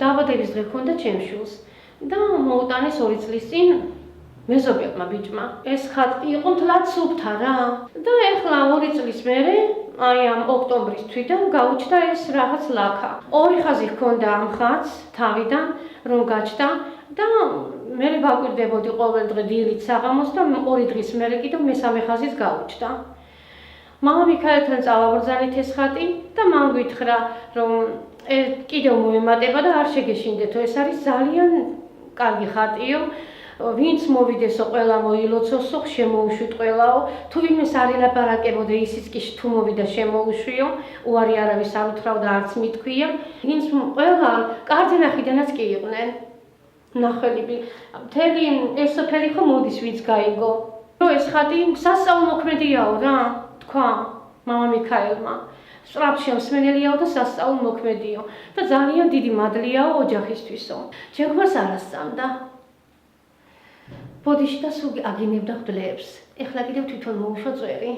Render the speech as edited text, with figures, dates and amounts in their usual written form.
დაავადების დღე ჰქონდა ჩემს შვილს და მოუტანეს 2 წლის წინ მეზობელმა ბიჭმა. ეს ხატი იყო მთლად სუფთა რა. და ეხლა 2 წლის მერე აი ამ ოქტომბრის თვიდან გაუჩნდა ეს რაღაც ლაქა. 2 ხაზი ჰქონდა ამ ხატს თავიდან რომ გაჩნდა და მე ვაკვირდებოდი ყოველ დღე დილით საღამოს და 2 დღის მერე კიდევ მესამე ხაზის გაუჩნდა. მამა მიქაელთან წავაბრძანეთ ეს ხატი და მან გითხრა რომ კიდევ მოემატება და არ შეგეშინდეთო, ეს არის ძალიან კარგი ხატიო. ვინც მოვიდესო ყველა მოილოცოსო, შემოუშვით ყველაო, თუ ვინმეს არ ელაპარაკებოდა ისიც კი თუ მოვიდა შემოუშვიო, უარი არავის არ უთრავდა არც მითქვია, ვინც ყველა კარზე ნახიდანაც კი იყვნენ. ნახელები, მთელი ეს სოფელი ხო მოდის ვინც გაიგო. რომ ეს ხატი სასწაულ მოქმედიაო რა, თქვა მამა მიქაელმა. სწრაფ შემსმენელიაო და სასწაულ მოქმედიო და ძალიან დიდი მადლიაო ოჯახისთვისო. ჩემს არ ასწამდა. ბოდიში და სულ აგინებდა ღვთლებს. ეხლა კიდევ თვითონ მოუშვა წვერი.